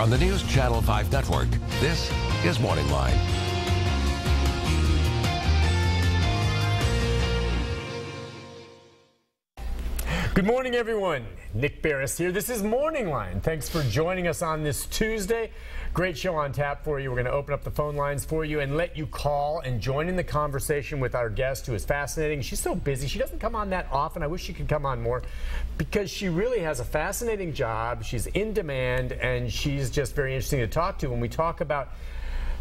From the News Channel 5 Network, this is MorningLine. Good morning, everyone. Nick Barris here. This is MorningLine. Thanks for joining us on this Tuesday. Great show on tap for you. We're going to open up the phone lines for you and let you call and join in the conversation with our guest, who is fascinating. She's so busy. She doesn't come on that often. I wish she could come on more because she really has a fascinating job. She's in demand, and she's just very interesting to talk to when we talk about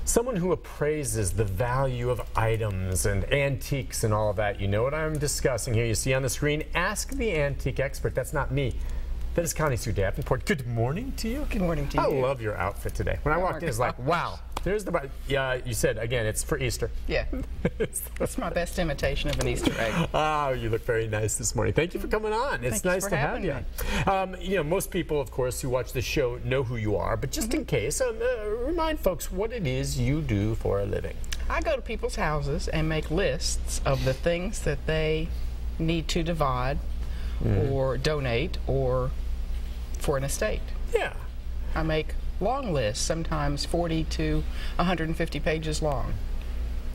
someone who appraises the value of items and antiques and all of that. You know what I'm discussing here. You see on the screen, Ask the Antique Expert. That's not me. That is Connie Sue Davenport. Good morning to you. Good morning to you. I love your outfit today. When I walked in, it's like, wow. There's the, you said, again, it's for Easter. Yeah. It's my best imitation of an Easter egg. Oh, you look very nice this morning. Thank you for coming on. It's nice to have you. You know, most people, of course, who watch the show know who you are, but just in case, remind folks what it is you do for a living. I go to people's houses and make lists of the things that they need to divide or donate or for an estate. Yeah. I make long lists, sometimes 40 to 150 pages long,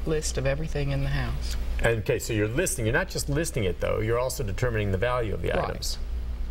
list of everything in the house. Okay, so you're listing. You're not just listing it, though. You're also determining the value of the items.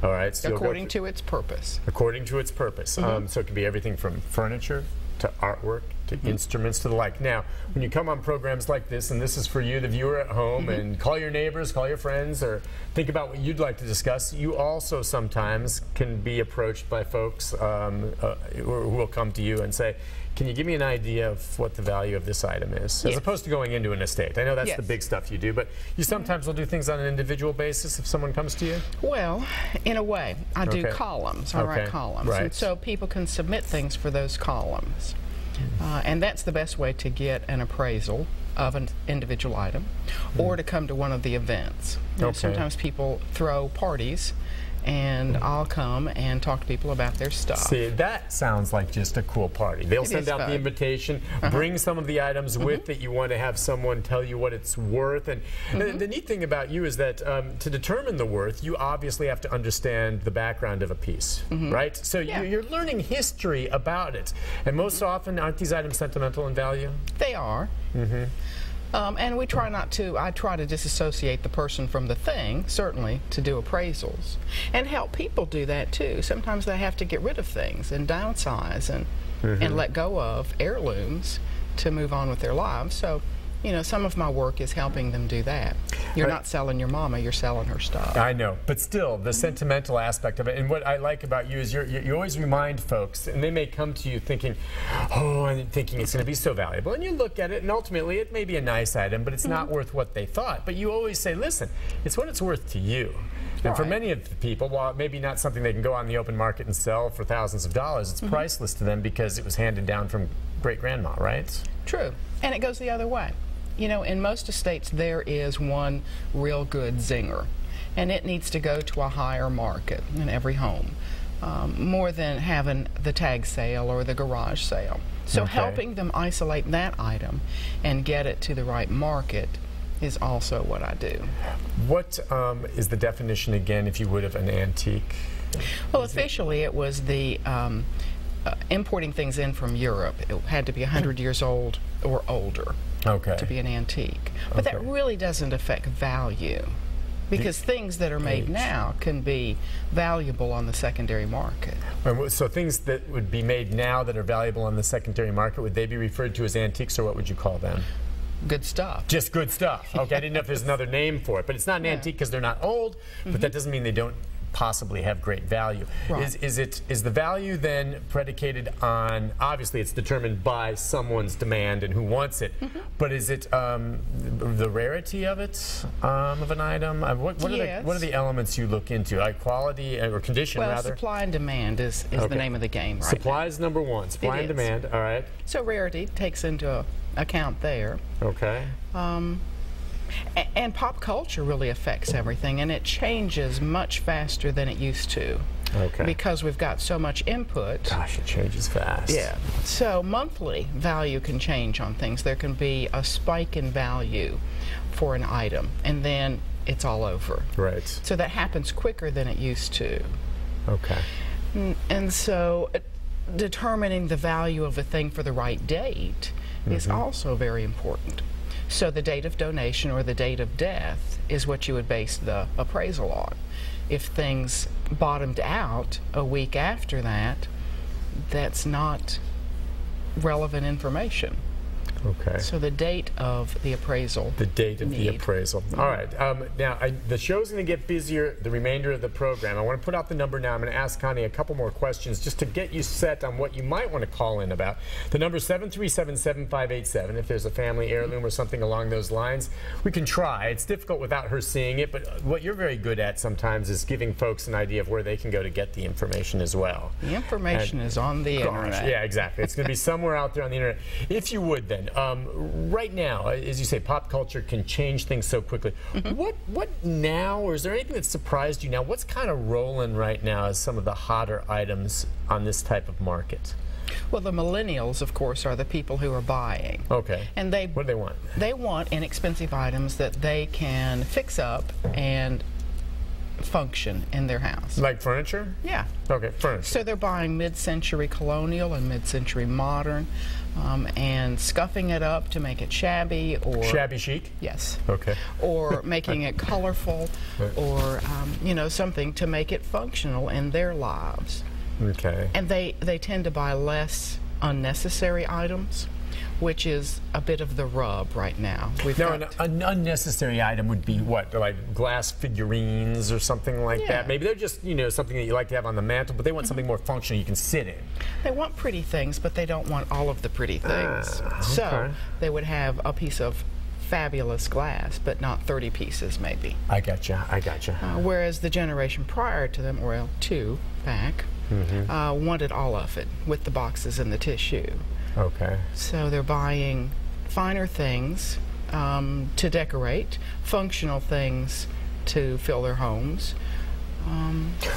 All right. So according to its purpose. According to its purpose. So it could be everything from furniture to artwork to instruments to the like. Now, when you come on programs like this, and this is for you, the viewer at home, and call your neighbors, call your friends, or think about what you'd like to discuss, you also sometimes can be approached by folks who will come to you and say, can you give me an idea of what the value of this item is? As opposed to going into an estate. I know that's the big stuff you do, but you sometimes will do things on an individual basis if someone comes to you? Well, in a way. I do columns. I write columns. Right. And so people can submit things for those columns. And that's the best way to get an appraisal of an individual item or to come to one of the events. You know, sometimes people throw parties, and I'll come and talk to people about their stuff. See, that sounds like just a cool party. They'll send out the invitation, bring some of the items with that you want to have someone tell you what it's worth. And the neat thing about you is that to determine the worth, you obviously have to understand the background of a piece, right? So you're learning history about it. And most often, aren't these items sentimental in value? They are. And we try not to, I try to disassociate the person from the thing, certainly, to do appraisals. And help people do that, too. Sometimes they have to get rid of things and downsize and let go of heirlooms to move on with their lives. So, you know, some of my work is helping them do that. You're not selling your mama, you're selling her stuff. I know, but still, the sentimental aspect of it, and what I like about you is you always remind folks, and they may come to you thinking, oh, I'm thinking it's going to be so valuable, and you look at it, and ultimately it may be a nice item, but it's not worth what they thought. But you always say, listen, it's what it's worth to you. And for many of the people, while it may be not something they can go on the open market and sell for thousands of dollars, it's priceless to them because it was handed down from great-grandma, right? True, and it goes the other way. You know, in most estates, there is one real good zinger, and it needs to go to a higher market in every home, more than having the tag sale or the garage sale. So helping them isolate that item and get it to the right market is also what I do. What is the definition, again, if you would, of an antique? Well, officially, it was the importing things in from Europe. It had to be 100 years old or older to be an antique. But that really doesn't affect value, because things that are made now can be valuable on the secondary market. So things that would be made now that are valuable on the secondary market, would they be referred to as antiques, or what would you call them? Good stuff. Just good stuff. Okay, I didn't know if there's another name for it. But it's not an antique because they're not old, but that doesn't mean they don't possibly have great value. Right. Is the value then predicated on, obviously it's determined by someone's demand and who wants it, but is it the rarity of it, of an item? What are the elements you look into? Like quality or condition, rather? Well, supply and demand is the name of the game, right? Supply is number one. Supply and demand, all right. So rarity takes into account there. Okay. And pop culture really affects everything, and it changes much faster than it used to. Because we've got so much input. Gosh, it changes fast. Yeah. So monthly value can change on things. There can be a spike in value for an item, and then it's all over. Right. So that happens quicker than it used to. Okay. And so determining the value of a thing for the right date is also very important. So the date of donation or the date of death is what you would base the appraisal on. If things bottomed out a week after that, that's not relevant information. Okay. So the date of the appraisal. The date of the appraisal. All right. Now, the show's going to get busier the remainder of the program. I want to put out the number now. I'm going to ask Connie a couple more questions just to get you set on what you might want to call in about. The number is 737-7587. If there's a family heirloom or something along those lines, we can try. It's difficult without her seeing it, but what you're very good at sometimes is giving folks an idea of where they can go to get the information as well. The information is on the internet. Yeah, exactly. It's going to be somewhere out there on the internet. If you would, then, right now, as you say, pop culture can change things so quickly. What now, or is there anything that surprised you now? What's kind of rolling right now as some of the hotter items on this type of market? Well, the millennials, of course, are the people who are buying. Okay. And what do they want? They want inexpensive items that they can fix up and function in their house. Like furniture? Yeah. Okay, furniture. So they're buying mid-century colonial and mid-century modern and scuffing it up to make it shabby or... Shabby chic? Yes. Okay. Or making it colorful or, you know, something to make it functional in their lives. Okay. And they tend to buy less unnecessary items, which is a bit of the rub right now. An unnecessary item would be what, like glass figurines or something like that? Maybe they're just, you know, something that you like to have on the mantle, but they want something more functional you can sit in. They want pretty things, but they don't want all of the pretty things. So they would have a piece of fabulous glass, but not 30 pieces maybe. I gotcha. Whereas the generation prior to them, well, two back, wanted all of it with the boxes and the tissue. Okay. So they're buying finer things to decorate, functional things to fill their homes.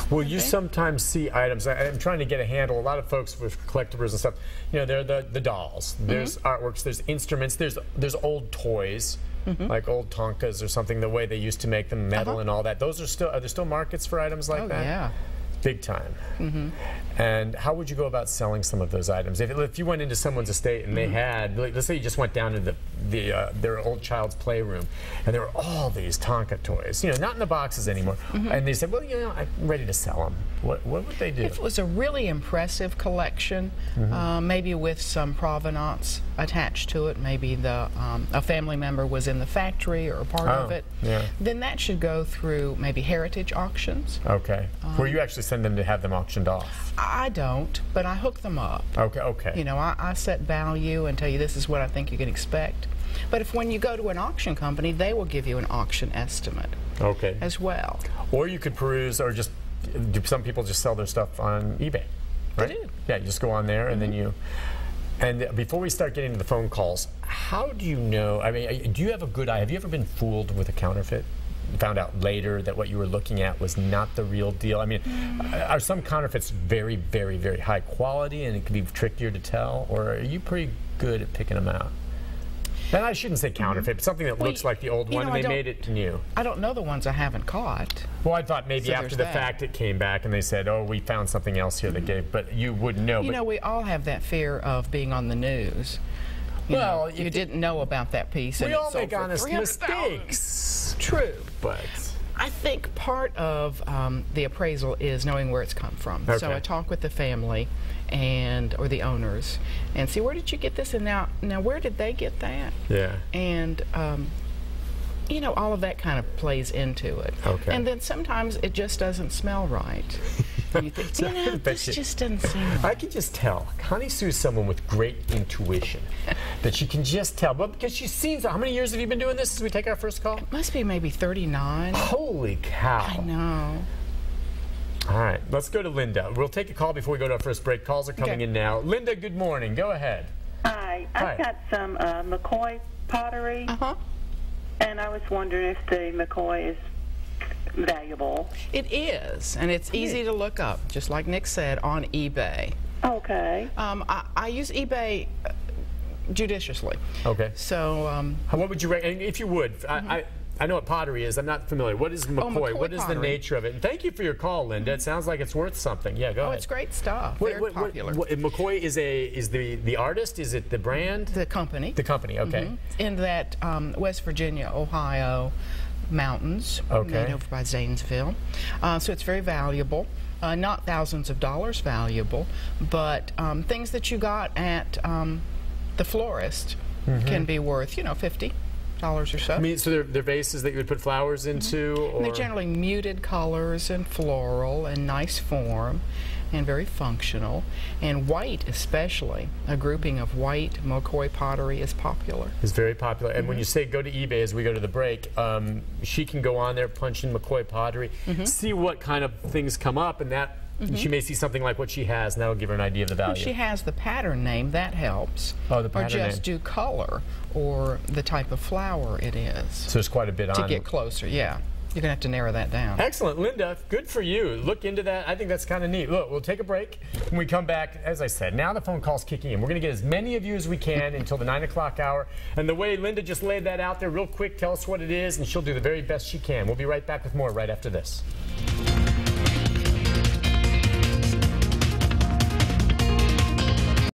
Well, you sometimes see items. I'm trying to get a handle. A lot of folks with collectibles and stuff, you know, they're the dolls. There's artworks. There's instruments. There's old toys, like old Tonkas or something. The way they used to make them, metal and all that. Those are there still markets for items like that? Yeah. Big time. And how would you go about selling some of those items? If you went into someone's estate and they had, let's say you just went down to their old child's playroom, and there were all these Tonka toys, you know, not in the boxes anymore, and they said, well, you know, I'm ready to sell them. What would they do? If it was a really impressive collection, maybe with some provenance attached to it, maybe a family member was in the factory or a part of it, then that should go through maybe heritage auctions. Okay. Where you actually send them to have them auctioned off? I don't, but I hook them up. Okay. You know, I set value and tell you this is what I think you can expect. But when you go to an auction company, they will give you an auction estimate as well. Or you could peruse, or just, some people just sell their stuff on eBay, right? They do. Yeah, you just go on there and then you... And before we start getting to the phone calls, how do you know, I mean, do you have a good eye? Have you ever been fooled with a counterfeit? Found out later that what you were looking at was not the real deal? I mean, are some counterfeits very, very, very high quality and it can be trickier to tell, or are you pretty good at picking them out? And I shouldn't say counterfeit, but something that looks like the old one and they made it new. I don't know the ones I haven't caught. Well, I thought maybe after the fact it came back and they said, oh, we found something else here that gave, but you wouldn't know. You know, we all have that fear of being on the news. You didn't know about that piece. We and all make honest mistakes. True. But I think part of the appraisal is knowing where it's come from. So I talk with the family or the owners and see, where did you get this, and now where did they get that? Yeah. And you know, all of that kind of plays into it. And then sometimes it just doesn't smell right. And you think, you know, this just doesn't seem right. I can just tell. Connie Sue's someone with great intuition. That she can just tell. But because she's seen, how many years have you been doing this as we take our first call? It must be maybe 39. Holy cow. I know. All right, let's go to Linda. We'll take a call before we go to our first break. Calls are coming in now. Linda, good morning. Go ahead. Hi. I've got some McCoy pottery. And I was wondering if the McCoy is valuable. It is, and it's easy to look up, just like Nick said, on eBay. Okay. I use eBay judiciously. Okay. So, what would you recommend, if you would, I know what pottery is. I'm not familiar. What is McCoy? McCoy What is the pottery. nature of it? And thank you for your call, Linda. It sounds like it's worth something. Yeah, go ahead. Oh, it's great stuff. Very popular. McCoy is the artist? Is it the brand? The company. The company, okay. In that West Virginia, Ohio mountains, made over by Zanesville. So it's very valuable. Not thousands of dollars valuable, but things that you got at the florist can be worth, $50 or so. I mean, so they're vases that you would put flowers into? Or? And they're generally muted colors and floral and nice form and very functional. And white especially, a grouping of white McCoy pottery is popular. It's very popular. And when you say go to eBay as we go to the break, she can go on there, punch in McCoy pottery, see what kind of things come up, and that she may see something like what she has, and that'll give her an idea of the value. If she has the pattern name, that helps. Oh, the pattern or just name. do color or the type of flower it is. So there's quite a bit to on get closer, yeah. You're going to have to narrow that down. Excellent. Linda, good for you. Look into that. I think that's kind of neat. Look, we'll take a break. When we come back, as I said, now the phone call's kicking in. We're going to get as many of you as we can until the 9 o'clock hour. And the way Linda just laid that out there real quick, tell us what it is, and she'll do the very best she can. We'll be right back with more right after this.